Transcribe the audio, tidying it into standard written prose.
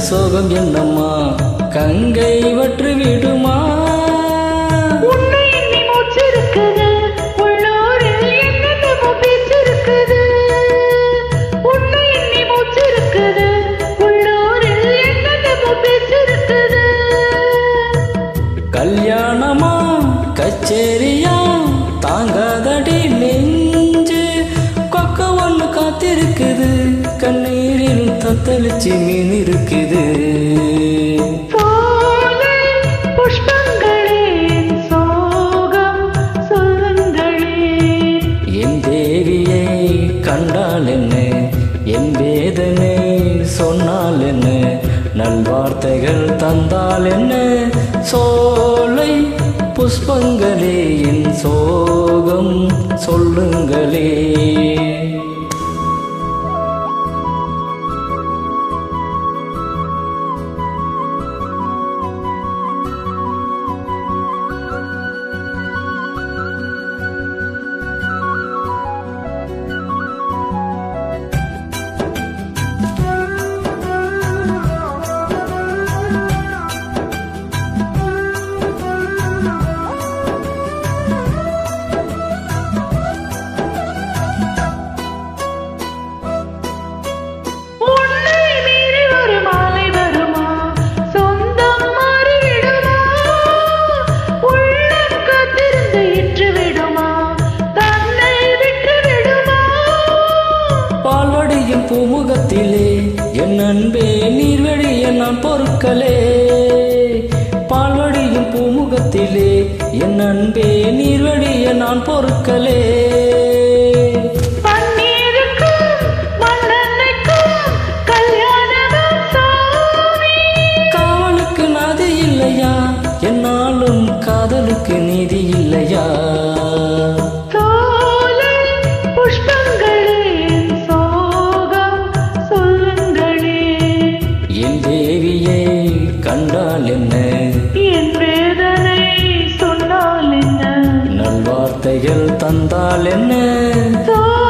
சோகம் என்னம்மா கங்கை வற்று விடுமா? உன்னை எண்ணி மூச்சிருக்குது, உள்ளூரில் என்னென்னமோ பேச்சிருக்குது. உன்னை எண்ணி மூச்சிருக்குது, உள்ளூரில் என்னென்னமோ பேச்சிருக்குது. கல்யாணமா கச்சேரியா தாங்காதடி நெஞ்சு, கொக்க ஒண்ணு காத்திருக்குது, கண்ணீரில் தத்தளிச்சு மீன் இருக்குது. சோலை புஷ்பங்களே சோகம் சொல்லுங்களே. என் தேவியை கண்டால் என்ன, என் வேதனை சொன்னால் என்ன, நல்வார்த்தைகள் தந்தால் என்ன, சோலை புஷ்பங்களே என் சோகம் சொல்லுங்களே. உன்னை மீறி ஒரு மாலை வருமா, சொந்தம் மாறிவிடுமா, உள்ளம் காத்திருந்து இற்று விடுமா, தன்னை விட்டு விடுமா. பால்வடியும் பூமுகத்திலே என் அன்பே நீர்வழிய நான் பொருட்களே, பால்வடியும் பூமுகத்திலே என் அன்பே நீர்வழிய நான் பொருட்களே. பன்னீருக்கும் மண்ணெண்ணெய்க்கும் கல்யாணமும் சாமி. காவலுக்கு நாதி இல்லையா, என்னாலும் காதலுக்கு நீதி இல்லையா? சோலை புஷ்பங்களே சோகம் சொல்லுங்களே. என் தேவியை கண்டால் என்ன, என் வேதனை சொன்னால் என்ன, நல்வார்த்தைகள் தந்தால் என்ன, சோலை